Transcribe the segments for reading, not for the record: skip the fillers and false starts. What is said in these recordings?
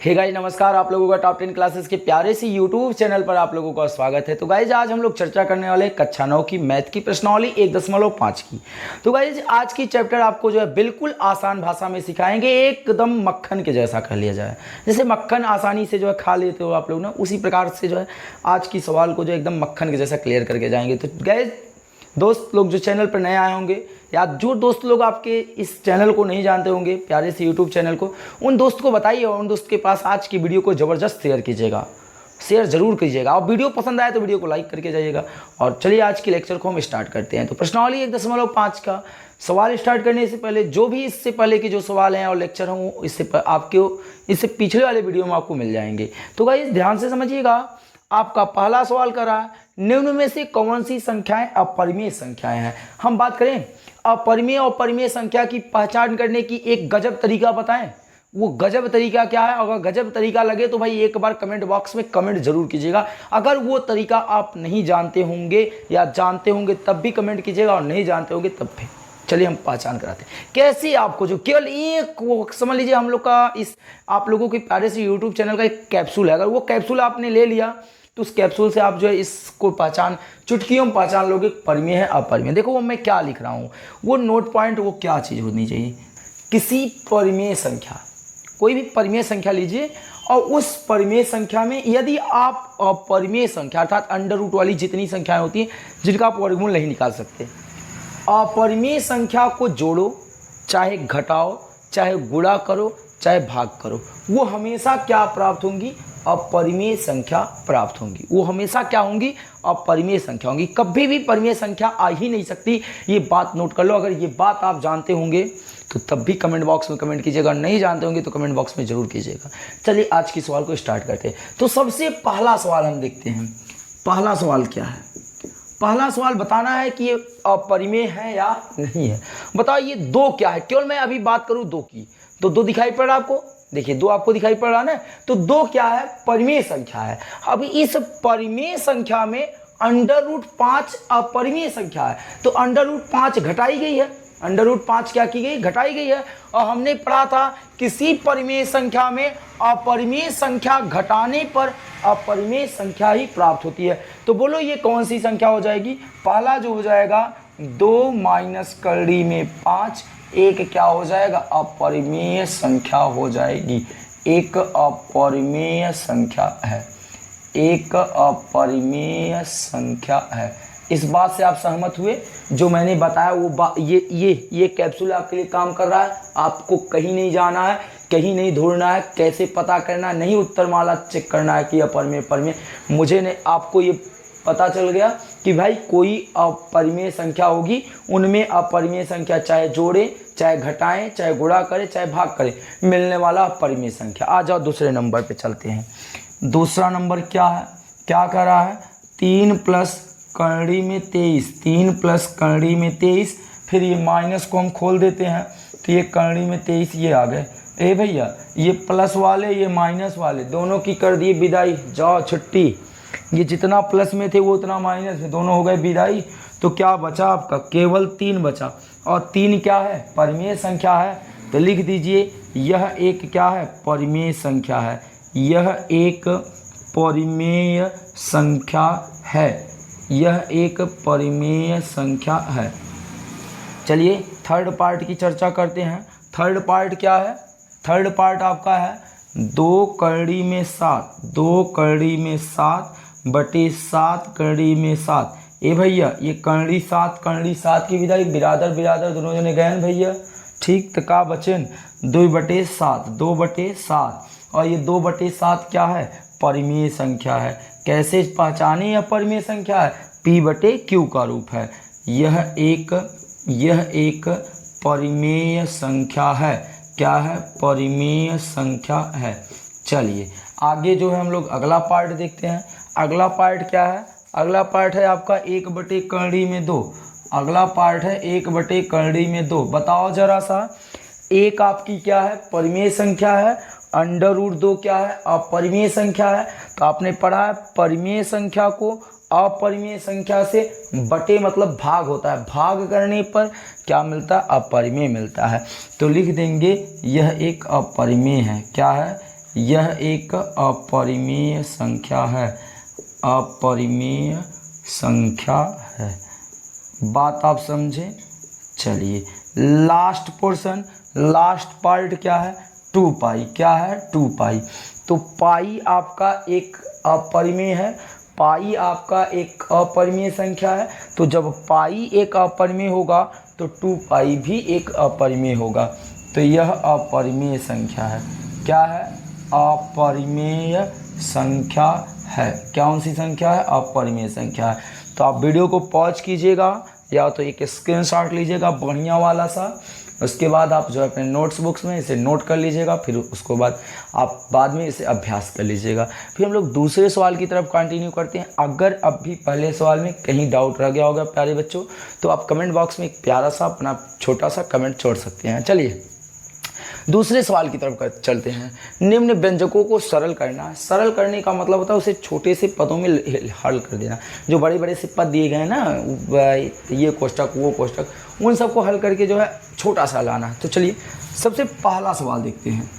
Hey guys नमस्कार, आप लोगों का टॉप 10 क्लासेस के प्यारे सी यूट्यूब चैनल पर आप लोगों का स्वागत है। तो गाइस आज हम लोग चर्चा करने वाले कक्षा 9 की मैथ की प्रश्नावली 1.5 की। तो गाइस आज की चैप्टर आपको जो है बिल्कुल आसान भाषा में सिखाएंगे, एकदम मक्खन के जैसा कर लिया जाए। जैसे मक्खन आसानी से जो है खा लेते हो आप लोग ना, उसी प्रकार से जो है आज की सवाल को जो एकदम मक्खन के जैसा क्लियर करके जाएंगे। तो गाइस दोस्त लोग जो चैनल पर नए आए होंगे या जो दोस्त लोग आपके इस चैनल को नहीं जानते होंगे, प्यारे से यूट्यूब चैनल को, उन दोस्त को बताइए और उन दोस्त के पास आज की वीडियो को ज़बरदस्त शेयर कीजिएगा, शेयर जरूर कीजिएगा। और वीडियो पसंद आए तो वीडियो को लाइक करके जाइएगा। और चलिए आज के लेक्चर को हम स्टार्ट करते हैं। तो प्रश्नावली 1.5 का सवाल स्टार्ट करने से पहले जो भी इससे पहले के जो सवाल हैं और लेक्चर हैं वो इससे पिछले वाले वीडियो में आपको मिल जाएंगे। तो गाइस ध्यान से समझिएगा। आपका पहला सवाल कर रहा है, निम्न में से कौन सी संख्याएं अपरिमेय संख्याएं हैं। हम बात करें अपरिमेय और परिमेय संख्या की पहचान करने की एक गजब तरीका बताएं। वो गजब तरीका क्या है? अगर गजब तरीका लगे तो भाई एक बार कमेंट बॉक्स में कमेंट जरूर कीजिएगा। अगर वो तरीका आप नहीं जानते होंगे या जानते होंगे तब भी कमेंट कीजिएगा, और नहीं जानते होंगे तब भी। चलिए हम पहचान कराते हैं कैसे आपको। जो केवल एक वो समझ लीजिए, हम लोग का इस आप लोगों के प्यारे से यूट्यूब चैनल का एक कैप्सूल है। अगर वो कैप्सूल आपने ले लिया तो उस कैप्सूल से आप जो है इसको चुटकियों में पहचान लोगे परिमेय है अपरिमेय। देखो वो मैं क्या लिख रहा हूँ, वो नोट पॉइंट वो क्या चीज़ होनी चाहिए। किसी परिमेय संख्या, कोई भी परिमेय संख्या लीजिए और उस परिमेय संख्या में यदि आप अपरिमेय संख्या अर्थात अंडर रूट वाली जितनी संख्याएं होती हैं जिनका आप वर्गमूल नहीं निकाल सकते, अपरिमेय संख्या को जोड़ो, चाहे घटाओ, चाहे गुणा करो, चाहे भाग करो, वो हमेशा क्या प्राप्त होंगी? अपरिमेय संख्या प्राप्त होंगी। वो हमेशा क्या होंगी? अपरिमेय संख्या होंगी। कभी भी परिमेय संख्या आ ही नहीं सकती, ये बात नोट कर लो। अगर ये बात आप जानते होंगे तो तब भी कमेंट बॉक्स में कमेंट कीजिएगा, नहीं जानते होंगे तो कमेंट बॉक्स में जरूर कीजिएगा। चलिए आज की सवाल को स्टार्ट करते हैं। तो सबसे पहला सवाल हम देखते हैं। पहला सवाल क्या है? पहला सवाल बताना है कि ये अपरिमेय है या नहीं है। बताओ ये दो क्या है? केवल मैं अभी बात करूं दो की, तो दो दिखाई पड़ रहा है आपको? देखिए दो आपको दिखाई पड़ रहा ना, तो दो क्या है? परिमेय संख्या है। अब इस परिमेय संख्या में अंडर रूट 5 अपरिमेय संख्या है, तो अंडर रूट 5 घटाई गई है। अंडर रूट 5 क्या की गई? घटाई गई है। और हमने पढ़ा था किसी परिमेय संख्या में अपरिमेय संख्या घटाने पर अपरिमेय संख्या ही प्राप्त होती है। तो बोलो ये कौन सी संख्या हो जाएगी? पहला जो हो जाएगा 2 माइनस करड़ी में 5, एक क्या हो जाएगा? अपरिमेय संख्या हो जाएगी। एक अपरिमेय संख्या है, एक अपरिमेय संख्या है। इस बात से आप सहमत हुए? जो मैंने बताया वो ये कैप्सूल आपके लिए काम कर रहा है। आपको कहीं नहीं जाना है, कहीं नहीं ढूंढना है, कैसे पता करना है, नहीं उत्तरमाला चेक करना है कि अपरिमेय परिमेय। मुझे ने आपको ये पता चल गया कि भाई कोई अपरिमेय संख्या होगी, उनमें अपरिमेय संख्या चाहे जोड़े, चाहे घटाएं, चाहे गुणा करें, चाहे भाग करें, मिलने वाला अपरिमेय संख्या। आ जाओ दूसरे नंबर पे चलते हैं। दूसरा नंबर क्या है? क्या कर रहा है? 3 प्लस करड़ी में 23, 3 प्लस करड़ी में 23। फिर ये माइनस को हम खोल देते हैं तो ये करड़ी में 23 ये आ गए। ए भैया ये प्लस वाले ये माइनस वाले दोनों की कर दिए विदाई, जाओ छुट्टी। ये जितना प्लस में थे वो उतना माइनस में, दोनों हो गए विदाई। तो क्या बचा आपका? केवल 3 बचा। और 3 क्या है? परिमेय संख्या है। तो लिख दीजिए यह एक क्या है? परिमेय संख्या है। यह एक परिमेय संख्या है। यह एक परिमेय संख्या है। चलिए थर्ड पार्ट की चर्चा करते हैं। थर्ड पार्ट क्या है? थर्ड पार्ट आपका है 2 करड़ी में 7, 2 करड़ी में 7 बटे 7 करड़ी में 7। ए भैया ये करड़ी 7 की विदाई, बिरादर बिरादर दोनों जने गए भैया, ठीक। तो का बचन 2 बटे 7, 2 बटे 7। और ये 2 बटे 7 क्या है? परिमेय संख्या है। कैसे पहचाने यह परिमेय संख्या है? P बटे Q का रूप है। यह एक परिमेय संख्या है। क्या है? परिमेय संख्या है। चलिए आगे जो है हम लोग अगला पार्ट देखते हैं। अगला पार्ट क्या है? अगला पार्ट है आपका 1 बटे करड़ी में 2। अगला पार्ट है 1 बटे करड़ी में 2। बताओ जरा सा, एक आपकी क्या है? परिमेय संख्या है। अंडर रूट 2 क्या है? अपरिमेय संख्या है। तो आपने पढ़ा है परिमेय संख्या को अपरिमेय संख्या से बटे मतलब भाग होता है, भाग करने पर क्या मिलता है? अपरिमेय मिलता है। तो लिख देंगे यह एक अपरिमेय है। क्या है? यह एक अपरिमेय संख्या है, अपरिमेय संख्या है। बात आप समझे। चलिए लास्ट पोर्शन, लास्ट पार्ट क्या है, 2 पाई। क्या है, 2 पाई। तो पाई आपका एक अपरिमेय है, पाई आपका एक अपरिमेय संख्या है। तो जब पाई एक अपरिमेय होगा तो 2 पाई भी एक अपरिमेय होगा। तो यह अपरिमेय संख्या है। क्या है, अपरिमेय संख्या है। कौन सी संख्या है, अपरिमेय संख्या है। तो आप वीडियो को पॉज कीजिएगा या तो एक स्क्रीनशॉट लीजिएगा बढ़िया वाला सा, उसके बाद आप जो है अपने नोट्स बुक्स में इसे नोट कर लीजिएगा, फिर उसको बाद आप बाद में इसे अभ्यास कर लीजिएगा। फिर हम लोग दूसरे सवाल की तरफ कंटिन्यू करते हैं। अगर अब भी पहले सवाल में कहीं डाउट रह गया होगा प्यारे बच्चों, तो आप कमेंट बॉक्स में एक प्यारा सा अपना छोटा सा कमेंट छोड़ सकते हैं। चलिए दूसरे सवाल की तरफ चलते हैं। निम्न व्यंजकों को सरल करना है। सरल करने का मतलब होता है उसे छोटे से पदों में हल कर देना। जो बड़े बड़े से पद दिए गए हैं ना, ये कोष्टक वो कोष्टक, उन सबको हल करके जो है छोटा सा लाना है। तो चलिए सबसे पहला सवाल देखते हैं।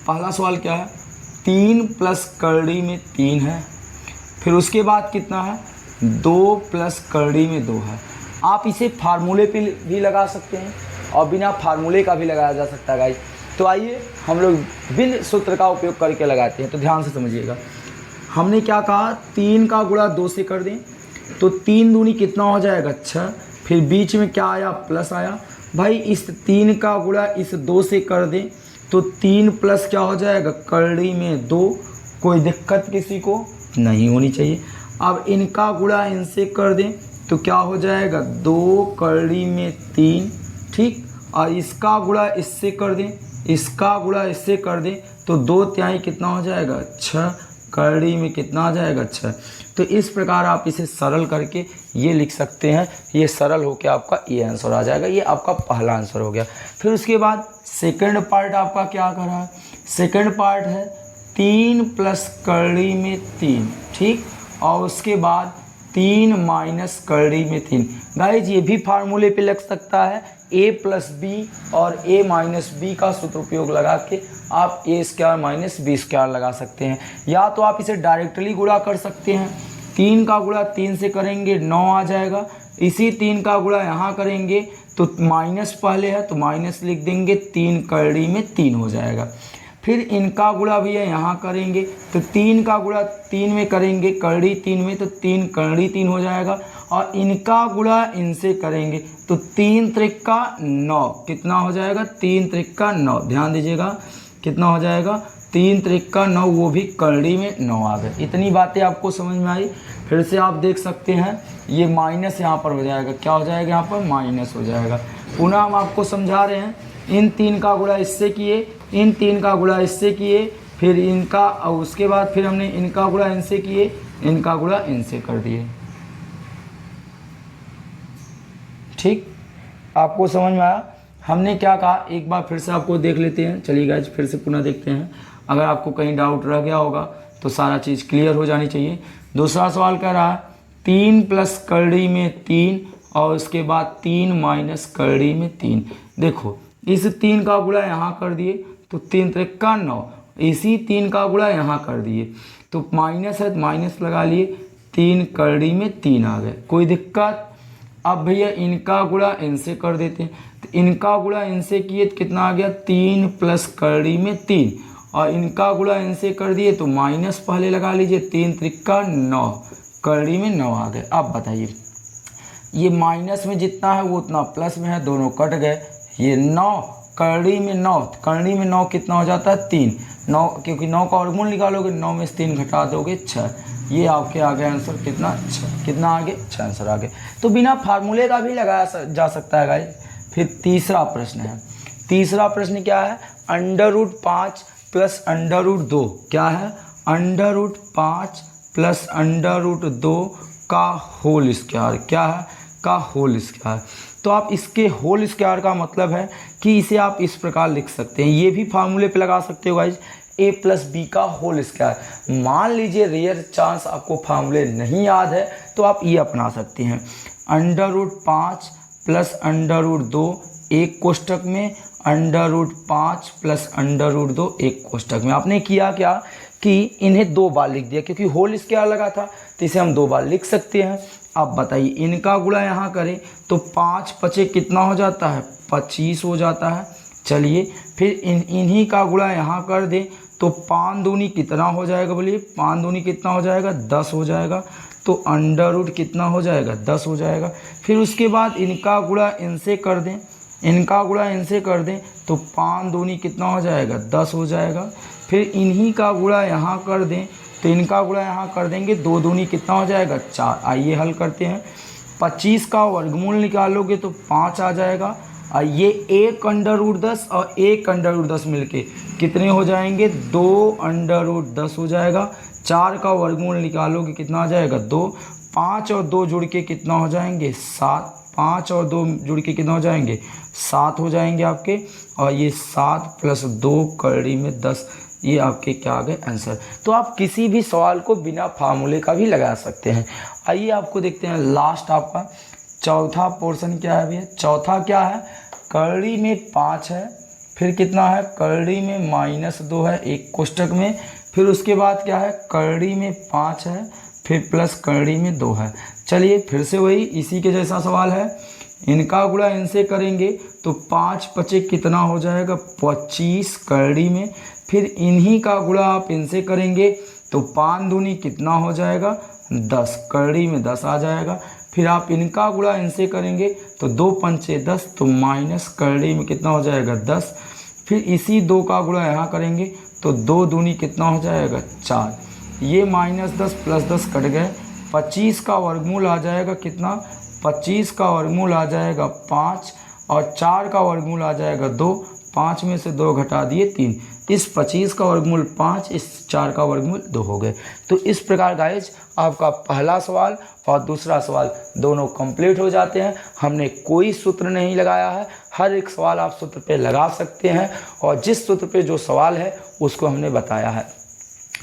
पहला सवाल क्या है, 3 प्लस करड़ी में 3 है, फिर उसके बाद कितना है, 2 प्लस करड़ी में 2 है। आप इसे फार्मूले पे भी लगा सकते हैं और बिना फार्मूले का भी लगाया जा सकता है गाइस। तो आइए हम लोग भिन्न सूत्र का उपयोग करके लगाते हैं। तो ध्यान से समझिएगा, हमने क्या कहा, 3 का गुणा 2 से कर दें तो 3 दूनी कितना हो जाएगा, 6। फिर बीच में क्या आया, प्लस आया। भाई इस 3 का गुणा इस 2 से कर दें तो 3 प्लस क्या हो जाएगा, करड़ी में 2। कोई दिक्कत किसी को नहीं होनी चाहिए। अब इनका गुणा इनसे कर दें तो क्या हो जाएगा, 2 करड़ी में 3, ठीक। और इसका गुणा इससे कर दें, इसका गुणा इससे कर दें तो 2 तिहाई कितना हो जाएगा, 6। करड़ी में कितना आ जाएगा, 6। तो इस प्रकार आप इसे सरल करके ये लिख सकते हैं। ये सरल होकर आपका ये आंसर आ जाएगा। ये आपका पहला आंसर हो गया। फिर उसके बाद सेकंड पार्ट आपका क्या कर रहा है, सेकंड पार्ट है 3 प्लस करड़ी में 3, ठीक। और उसके बाद 3 माइनस करड़ी में 3। गाइज ये भी फार्मूले पे लग सकता है, a प्लस बी और a माइनस बी का सूत्र उपयोग लगा के आप a square minus B square लगा सकते हैं। या तो आप इसे डायरेक्टली गुणा कर सकते हैं। 3 का गुणा 3 से करेंगे 9 आ जाएगा। इसी 3 का गुणा यहाँ करेंगे तो माइनस पहले है तो माइनस लिख देंगे, 3 करड़ी में 3 हो जाएगा। फिर इनका गुणा भी है, यहाँ करेंगे तो 3 का गुणा 3 में करेंगे, करड़ी 3 में तो 3 करड़ी 3 हो जाएगा। और इनका गुणा इनसे करेंगे तो 3 त्रिक्का 9 कितना हो जाएगा, 3 त्रिक्का 9। ध्यान दीजिएगा कितना हो जाएगा, 3 त्रिक्का 9, वो भी करड़ी में 9 आ गए। इतनी बातें आपको समझ में आई। फिर से आप देख सकते हैं ये माइनस यहाँ पर हो जाएगा, क्या हो जाएगा, यहाँ पर माइनस हो जाएगा। पुनः हम आपको समझा रहे हैं, इन 3 का गुणा इससे किए, इन 3 का गुणा इससे किए, फिर इनका, और उसके बाद फिर हमने इनका गुणा इनसे किए, इनका गुणा इनसे कर दिए, ठीक। आपको समझ में आया हमने क्या कहा, एक बार फिर से आपको देख लेते हैं। चलिए गाइस फिर से पुनः देखते हैं। अगर आपको कहीं डाउट रह गया होगा तो सारा चीज़ क्लियर हो जानी चाहिए। दूसरा सवाल कह रहा है 3 प्लस करड़ी में 3 और उसके बाद 3 माइनस करड़ी में 3। देखो इस 3 का गुणा यहाँ कर दिए तो 3 त्रिक्का 9, इसी 3 का गुणा यहाँ कर दिए तो माइनस है तो माइनस लगा लिए, 3 करड़ी में 3 आ गए। कोई दिक्कत। अब भैया इनका गुणा इनसे कर देते हैं तो इनका गुणा इनसे किए तो कितना आ गया, 3 प्लस करड़ी में 3। और इनका गुणा इनसे कर दिए तो माइनस पहले लगा लीजिए, 3 त्रिक्का 9, करड़ी में 9 आ गए। अब बताइए ये माइनस में जितना है वो उतना प्लस में है, दोनों कट गए। ये 9 करड़ी में 9, करड़ी में 9 कितना हो जाता है, 3। 9 क्योंकि 9 का वर्गमूल निकालोगे, 9 में से 3 घटा दोगे 6। ये आपके आ गया आंसर कितना, 6। कितना आगे, 6 आंसर आगे। तो बिना फार्मूले का भी लगाया जा सकता है गाइस। फिर तीसरा प्रश्न है। तीसरा प्रश्न क्या है, √5 प्लस √2 क्या है, √5 प्लस √2 का होल स्क्वायर क्या है, का होल स्क्वायर। तो आप इसके होल स्क्वायर का मतलब है कि इसे आप इस प्रकार लिख सकते हैं। ये भी फार्मूले पे लगा सकते हो गाइज, a प्लस बी का होल स्क्वायर। मान लीजिए रेयर चांस आपको फार्मूले नहीं याद है तो आप ये अपना सकते हैं, √5 प्लस √2 एक कोष्टक में √5 प्लस √2 एक कोष्टक में। आपने किया क्या कि इन्हें 2 बार लिख दिया, क्योंकि होल इसके यहाँ लगा था तो इसे हम 2 बार लिख सकते हैं। अब बताइए इनका गुणा यहाँ करें तो 5 पचे कितना हो जाता है, 25 हो जाता है। चलिए फिर इन्हीं का गुणा यहाँ कर दें तो 5 दूनी कितना हो जाएगा, बोलिए 5 दूनी कितना हो जाएगा, 10 हो जाएगा। तो अंडर कितना हो जाएगा, 10 हो जाएगा। फिर उसके बाद इनका गुणा इनसे कर दें, इनका गुणा इनसे कर दें तो 5 दूनी कितना हो जाएगा, 10 हो जाएगा। फिर इन्हीं का गुणा यहाँ कर दें तो इनका गुणा यहाँ कर देंगे, 2 दूनी कितना हो जाएगा, 4। आइए हल करते हैं। 25 का वर्गमूल निकालोगे तो 5 आ जाएगा। ये 1 √10 और 1 √10 मिलके कितने हो जाएंगे, 2 √10 हो जाएगा। 4 का वर्गमूल निकालोगे कितना आ जाएगा, 2। 5 और 2 जुड़ के कितना हो जाएंगे, 7। 5 और 2 जुड़ के कितना हो जाएंगे, 7 हो जाएंगे आपके। और ये 7 + 2 कड़ी में 10, ये आपके क्या आ गए आंसर। तो आप किसी भी सवाल को बिना फार्मूले का भी लगा सकते हैं। आइए आपको देखते हैं लास्ट आपका चौथा पोर्शन क्या है भैया। चौथा क्या है, कड़ी में 5 है, फिर कितना है, कड़ी में -2 है एक कोष्टक में। फिर उसके बाद क्या है, कड़ी में 5 है, फिर प्लस कड़ी में 2 है। चलिए फिर से वही इसी के जैसा सवाल है। इनका गुणा इनसे करेंगे तो 5 पचे कितना हो जाएगा, 25 कड़ी में। फिर इन्हीं का गुणा आप इनसे करेंगे तो 5 दूनी कितना हो जाएगा, 10 कड़ी में 10 आ जाएगा। फिर आप इनका गुणा इनसे करेंगे तो 2 पंचे 10 तो माइनस कड़ी में कितना हो जाएगा, 10। फिर इसी 2 का गुणा यहाँ करेंगे तो 2 दूनी कितना हो जाएगा, 4। ये -10 + 10 कट गए। 25 का वर्गमूल आ जाएगा कितना, 25 का वर्गमूल आ जाएगा 5 और 4 का वर्गमूल आ जाएगा 2। 5 में से 2 घटा दिए 3। इस 25 का वर्गमूल 5, इस 4 का वर्गमूल 2 हो गए। तो इस प्रकार गाइज आपका पहला सवाल और दूसरा सवाल दोनों कंप्लीट हो जाते हैं। हमने कोई सूत्र नहीं लगाया है, हर एक सवाल आप सूत्र पे लगा सकते हैं और जिस सूत्र पे जो सवाल है उसको हमने बताया है।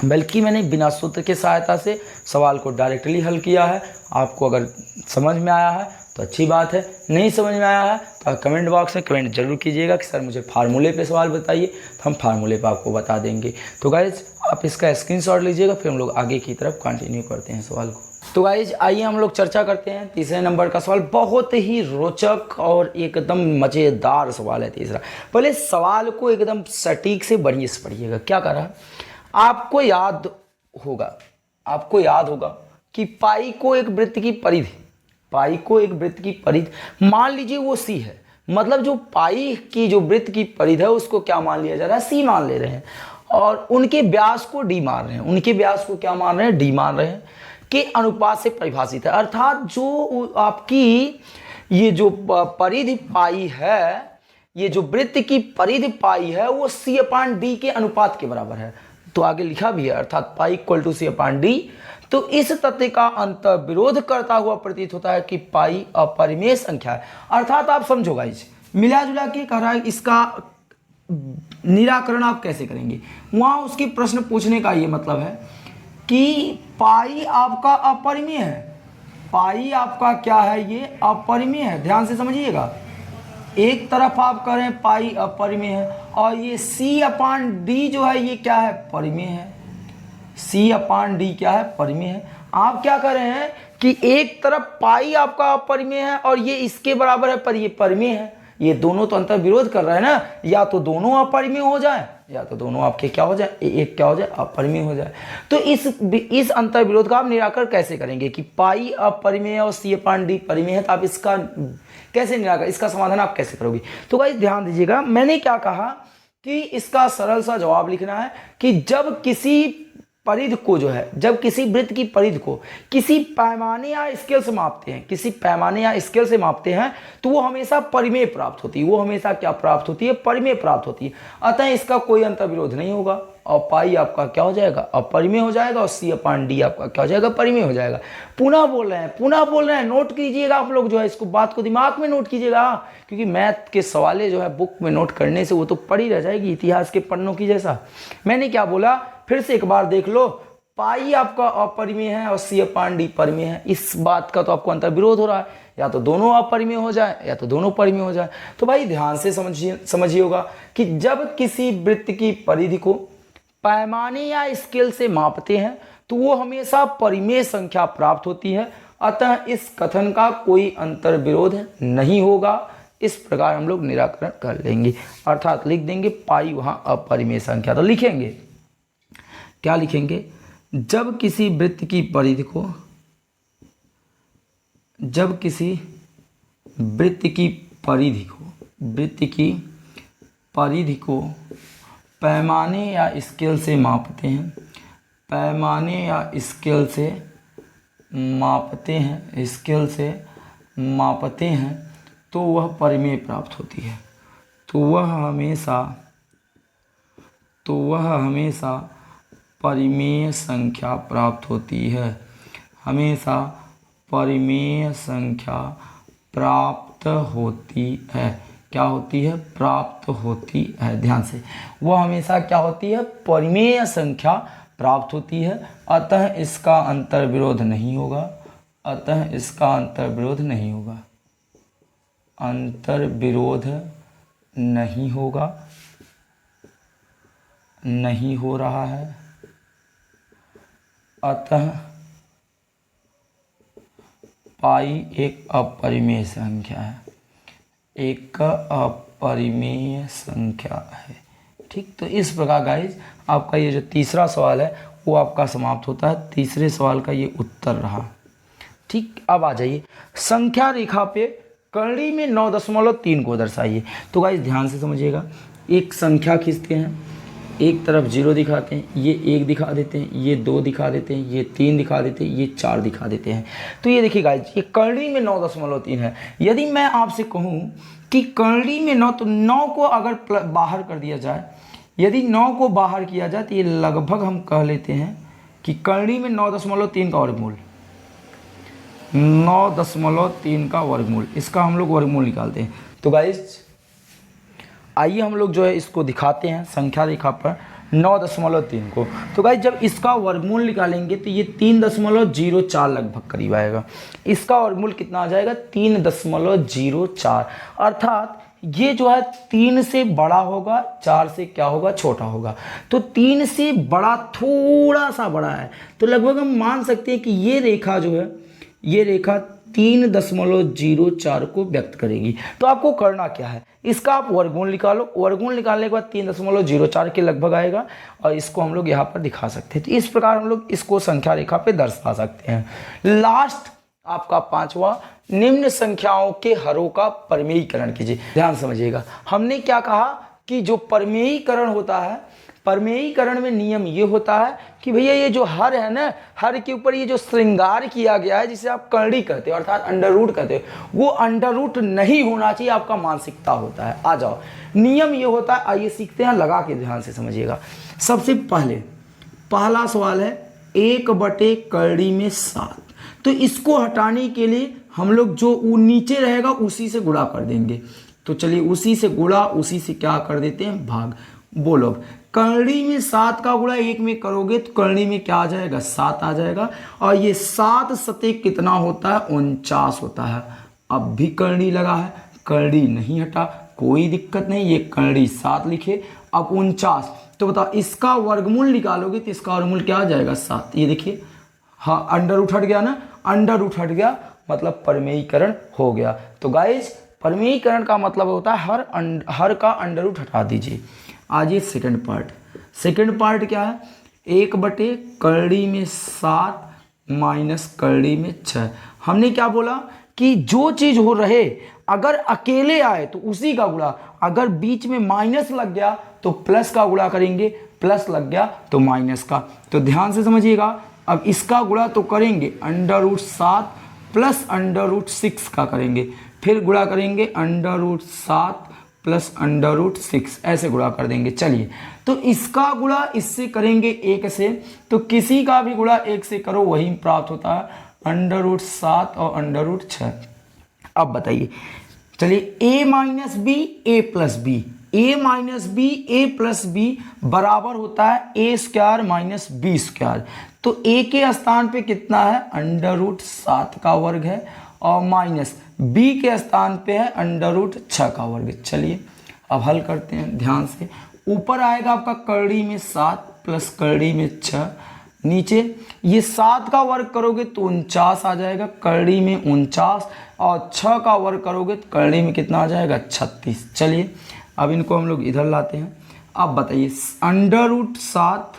बल्कि मैंने बिना सूत्र के सहायता से सवाल को डायरेक्टली हल किया है। आपको अगर समझ में आया है तो अच्छी बात है, नहीं समझ में आया है तो कमेंट बॉक्स में कमेंट जरूर कीजिएगा कि सर मुझे फार्मूले पे सवाल बताइए, तो हम फार्मूले पे आपको बता देंगे। तो गाइज आप इसका स्क्रीनशॉट लीजिएगा, फिर हम लोग आगे की तरफ कंटिन्यू करते हैं सवाल को। तो गाइज आइए हम लोग चर्चा करते हैं तीसरे नंबर का सवाल। बहुत ही रोचक और एकदम मज़ेदार सवाल है तीसरा। पहले सवाल को एकदम सटीक से बढ़िए से पढ़िएगा। क्या कर रहा है, आपको याद होगा कि पाई को एक वृत्त की परिधि, मान लीजिए वो सी है। मतलब जो पाई की जो वृत्त की परिधि है उसको क्या मान लिया जा रहा है, सी मान ले रहे हैं। और उनके व्यास को डी मान रहे हैं, उनके व्यास को क्या मान रहे हैं, डी मान रहे हैं, के अनुपात से परिभाषित है। अर्थात जो आपकी ये जो परिधि पाई है, ये जो वृत्त की परिधि पाई है वो C/D के अनुपात के बराबर है। तो आगे लिखा भी है, अर्थात पाई = C/D। तो इस तथ्य का अंतर विरोध करता हुआ प्रतीत होता है कि पाई अपरिमेय संख्या है। अर्थात आप समझो गाइस, मिला जुला के कह रहा है इसका निराकरण आप कैसे करेंगे। वहां उसके प्रश्न पूछने का ये मतलब है कि पाई आपका अपरिमेय है, पाई आपका क्या है, ये अपरिमेय है। ध्यान से समझिएगा, एक तरफ आप करें पाई अपरिमेय है और ये C/D जो है ये क्या है, परिमेय है। C/D क्या है, परिमेय है। आप क्या कर रहे हैं कि एक तरफ पाई आपका अपरिमेय है और ये इसके बराबर है पर ये परिमेय है। ये दोनों तो अंतर विरोध कर रहे हैं ना, या तो दोनों अपरिमेय हो जाए या तो दोनों आपके क्या हो जाए, एक क्या हो जाए, अपरिमेय हो जाए। तो इस अंतर विरोध का आप निराकरण कैसे करेंगे कि पाई अपरिमेय और C/D परिमेय है, तो आप इसका कैसे निराकरण, इसका समाधान आप कैसे करोगे। तो गाइस ध्यान दीजिएगा, मैंने क्या कहा कि इसका सरल सा जवाब लिखना है कि जब किसी परिधि को जो है, जब किसी वृत्त की परिधि को किसी पैमाने या स्केल से मापते हैं, किसी पैमाने या स्केल से मापते हैं, तो वो हमेशा परिमेय प्राप्त होती है। वो हमेशा क्या प्राप्त होती है, परिमेय प्राप्त होती है। अतः इसका कोई अंतर विरोध नहीं होगा और पाई आपका क्या हो जाएगा, अपरिमेय हो जाएगा और C/D आपका क्या हो जाएगा, परिमेय हो जाएगा। पुनः बोल रहे हैं, नोट कीजिएगा आप लोग जो है, इसको बात को दिमाग में नोट कीजिएगा, क्योंकि मैथ के सवालें जो है बुक में नोट करने से वो तो पढ़ी रह जाएगी इतिहास के पन्नों की जैसा। मैंने क्या बोला, फिर से एक बार देख लो। पाई आपका अपरिमेय है और सी अपान डी परिमेय है। इस बात का तो आपको अंतर विरोध हो रहा है, या तो दोनों अपरिमेय हो जाए या तो दोनों परिमेय हो जाए। तो भाई ध्यान से समझिए होगा कि जब किसी वृत्त की परिधि को पैमाने या स्केल से मापते हैं तो वो हमेशा परिमेय संख्या प्राप्त होती है, अतः इस कथन का कोई अंतर विरोध नहीं होगा। इस प्रकार हम लोग निराकरण कर लेंगे, अर्थात लिख देंगे पाई वहां अपरिमेय संख्या। तो लिखेंगे, क्या लिखेंगे, जब किसी वृत्त की परिधि को, जब किसी वृत्त की परिधि को पैमाने या स्केल से मापते हैं, पैमाने या स्केल से मापते हैं तो वह परिमेय प्राप्त होती है। तो वह हमेशा परिमेय संख्या प्राप्त होती है, हमेशा परिमेय संख्या प्राप्त होती है। क्या होती है? प्राप्त होती है। ध्यान से, वह हमेशा क्या होती है? परिमेय संख्या प्राप्त होती है, अतः इसका अंतर विरोध नहीं होगा, अतः इसका अंतर विरोध नहीं होगा, अंतर विरोध नहीं होगा, नहीं हो रहा है, अतः पाई एक अपरिमेय संख्या है, एक अपरिमेय संख्या है। ठीक, तो इस प्रकार गाइज आपका ये जो तीसरा सवाल है वो आपका समाप्त होता है। तीसरे सवाल का ये उत्तर रहा। ठीक, अब आ जाइए संख्या रेखा पे कर्णी में 9.3 को दर्शाइए। तो गाइज ध्यान से समझिएगा, एक संख्या खींचते हैं, एक तरफ 0 दिखाते हैं, ये 1 दिखा देते हैं, ये 2 दिखा देते हैं, ये 3 दिखा देते हैं, ये 4 दिखा देते हैं। तो ये देखिए गाइज, ये कर्णी में 9.3 है। यदि मैं आपसे कहूँ कि कर्णी में 9, तो 9 को अगर बाहर कर दिया जाए, यदि 9 को बाहर किया जाए तो ये लगभग हम कह लेते हैं कि कर्णी में 9.3 का वर्गमूल, 9.3 का वर्गमूल, इसका हम लोग वर्गमूल निकालते हैं। तो गाइज आइए हम लोग जो है इसको दिखाते हैं संख्या रेखा पर 9.3 को। तो गाइज जब इसका वर्गमूल निकालेंगे तो ये 3.04 लगभग करीब आएगा। इसका वर्गमूल कितना आ जाएगा? 3.04, अर्थात ये जो है 3 से बड़ा होगा, 4 से क्या होगा? छोटा होगा। तो 3 से बड़ा थोड़ा सा बड़ा है, तो लगभग हम मान सकते हैं कि ये रेखा जो है, ये रेखा 3.04 को व्यक्त करेगी। तो आपको करना क्या है, इसका आप वर्गमूल निकालो, वर्गमूल निकालने के बाद 3.04 के लगभग आएगा और इसको हम लोग यहाँ पर दिखा सकते हैं। तो इस प्रकार हम लोग इसको संख्या रेखा पे दर्शा सकते हैं। लास्ट आपका 5वां, निम्न संख्याओं के हरों का परिमेयीकरण कीजिए। ध्यान समझिएगा, हमने क्या कहा कि जो परिमेयीकरण होता है, परिमेयीकरण में नियम ये होता है कि भैया ये जो हर है ना, हर के ऊपर ये जो श्रृंगार किया गया है, जिसे आप कर्णी कहते हो अर्थात अंडर रूट कहते हो, वो अंडर रूट नहीं होना चाहिए, आपका मानसिकता होता है। आ जाओ, नियम ये होता है, आइए सीखते हैं, लगा के ध्यान से समझिएगा। सबसे पहला सवाल है 1/, कर्णी में 7। तो इसको हटाने के लिए हम लोग जो नीचे रहेगा उसी से गुणा कर देंगे। तो चलिए उसी से गुणा, उसी से क्या कर देते हैं? भाग। बोलो, कर्णी में 7 का गुणा 1 में करोगे तो कर्णी में क्या आ जाएगा? 7 आ जाएगा। और ये 7 सते कितना होता है? 49 होता है। अब भी कर्णी लगा है, कर्णी नहीं हटा, कोई दिक्कत नहीं, ये कर्णी 7 लिखे। अब 49, तो बताओ इसका वर्गमूल निकालोगे तो इसका वर्गमूल क्या आ जाएगा? 7। ये देखिए, हाँ अंडर रूट हट गया ना, अंडर रूट हट गया मतलब परिमेयीकरण हो गया। तो गाइज परिमेयीकरण का मतलब होता है हर का अंडर रूट हटा दीजिए। आज ये सेकंड पार्ट क्या है? 1/, कर्णी में 7 माइनस कर्णी में 6। हमने क्या बोला कि जो चीज हो रहे, अगर अकेले आए तो उसी का गुणा, अगर बीच में माइनस लग गया तो प्लस का गुणा करेंगे, प्लस लग गया तो माइनस का। तो ध्यान से समझिएगा, अब इसका गुणा तो करेंगे √7 प्लस √6 का करेंगे, फिर गुणा करेंगे √7 प्लस √6, ऐसे गुणा कर देंगे। चलिए, तो इसका गुणा इससे करेंगे 1 से, तो किसी का भी गुणा 1 से करो वही प्राप्त होता है √7 और √6। अब बताइए, चलिए a - b a + b, A minus B, A plus B बराबर होता है A square minus B square. तो ए के स्थान पे कितना है, अंडर रूट 7 का वर्ग है, और माइनस बी के स्थान पे है अंडर रूट 6 का वर्ग। चलिए अब हल करते हैं ध्यान से। ऊपर आएगा आपका करड़ी में 7 प्लस करड़ी में 6, नीचे ये 7 का वर्ग करोगे तो 49 आ जाएगा, करड़ी में 49, और 6 का वर्ग करोगे तो करड़ी में कितना आ जाएगा, 36। चलिए अब इनको हम लोग इधर लाते हैं। अब बताइए under root 7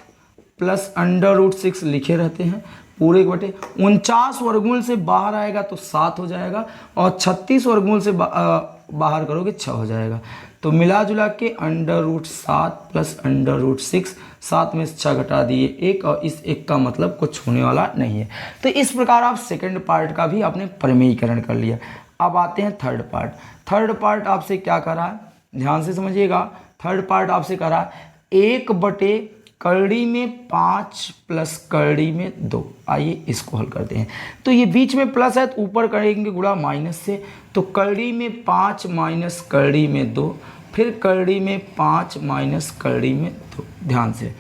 plus under root 6 लिखे रहते हैं पूरे बटे 49 वर्गमूल से बाहर आएगा तो 7 हो जाएगा, और 36 वर्गमूल से बाहर करोगे 6 हो जाएगा। तो मिला जुला के under root 7 plus under root 6, 7 में से 6 घटा दिए 1, और इस 1 का मतलब कुछ होने वाला नहीं है। तो इस प्रकार आप सेकंड पार्ट का भी आपने प्रमेयीकरण कर लिया। अब आते हैं थर्ड पार्ट। थर्ड पार्ट आपसे क्या करा है, ध्यान से समझिएगा। थर्ड पार्ट आपसे करा 1 बटे करड़ी में 5 प्लस करड़ी में 2। आइए इसको हल करते हैं। तो ये बीच में प्लस है तो ऊपर करेंगे गुणा माइनस से, तो करड़ी में 5 माइनस करड़ी में 2, फिर करड़ी में 5 माइनस करड़ी में 2। ध्यान से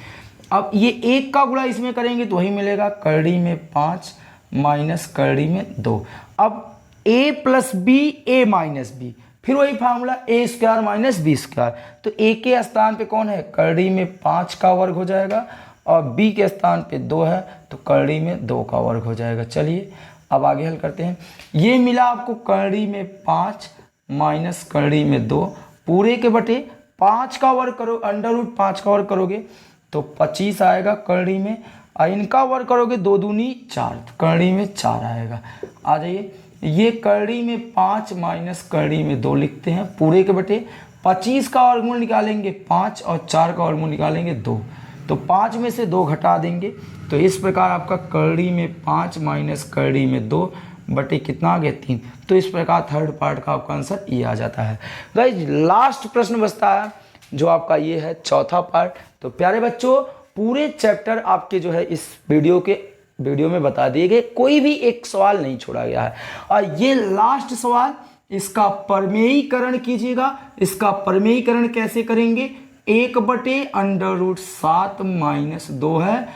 अब ये 1 का गुणा इसमें करेंगे तो वही मिलेगा, करड़ी में 5 माइनस करड़ी में 2। अब a plus B, A minus B, फिर वही formula A square minus B square. तो ए के स्थान पे कौन है, करड़ी में 5 का वर्ग हो जाएगा, और बी के स्थान पे 2 है तो करड़ी में 2 का वर्ग हो जाएगा। चलिए अब आगे हल करते हैं। ये मिला आपको करड़ी में 5 माइनस करड़ी में 2, पूरे के बटे 5 का वर्ग करो, अंडर रूट 5 का वर्ग करोगे तो 25 आएगा करड़ी में, और इनका वर्ग करोगे 2 दूनी 4, करड़ी में 4 आएगा। आ जाइए, ये करड़ी में 5 माइनस करड़ी में 2 लिखते हैं, पूरे के बटे 25 का वर्गमूल निकालेंगे 5, और 4 का वर्गमूल निकालेंगे 2, तो 5 में से 2 घटा देंगे। तो इस प्रकार आपका करड़ी में 5 माइनस करड़ी में 2 बटे कितना आ गया, 3। तो इस प्रकार थर्ड पार्ट का आपका आंसर ये आ जाता है। गाइस लास्ट प्रश्न बचता है जो आपका ये है चौथा पार्ट। तो प्यारे बच्चों पूरे चैप्टर आपके जो है इस वीडियो में बता दिए गए, कोई भी एक सवाल नहीं छोड़ा गया है। और ये लास्ट सवाल, इसका प्रमेयीकरण कीजिएगा। इसका प्रमेयीकरण कैसे करेंगे, 1 बटे अंडर रूट 7 माइनस 2 है,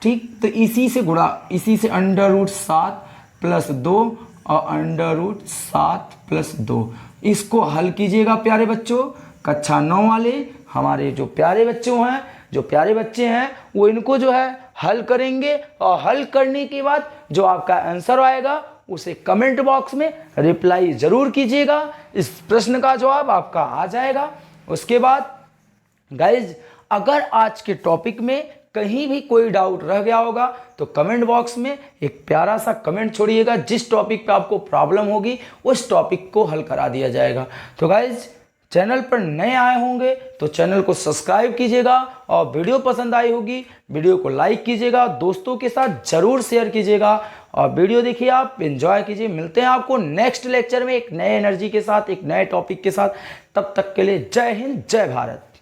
ठीक। तो इसी से गुणा, इसी से अंडर रूट 7 प्लस 2 और अंडर रूट 7 प्लस 2, इसको हल कीजिएगा प्यारे बच्चों। कक्षा 9 वाले हमारे जो प्यारे बच्चे हैं वो इनको जो है हल करेंगे, और हल करने के बाद जो आपका आंसर आएगा उसे कमेंट बॉक्स में रिप्लाई जरूर कीजिएगा। इस प्रश्न का जवाब आपका आ जाएगा। उसके बाद गाइज अगर आज के टॉपिक में कहीं भी कोई डाउट रह गया होगा तो कमेंट बॉक्स में एक प्यारा सा कमेंट छोड़िएगा, जिस टॉपिक पे आपको प्रॉब्लम होगी उस टॉपिक को हल करा दिया जाएगा। तो गाइज चैनल पर नए आए होंगे तो चैनल को सब्सक्राइब कीजिएगा, और वीडियो पसंद आई होगी वीडियो को लाइक कीजिएगा, दोस्तों के साथ जरूर शेयर कीजिएगा, और वीडियो देखिए आप एंजॉय कीजिए। मिलते हैं आपको नेक्स्ट लेक्चर में एक नए एनर्जी के साथ, एक नए टॉपिक के साथ। तब तक के लिए जय हिंद, जय भारत।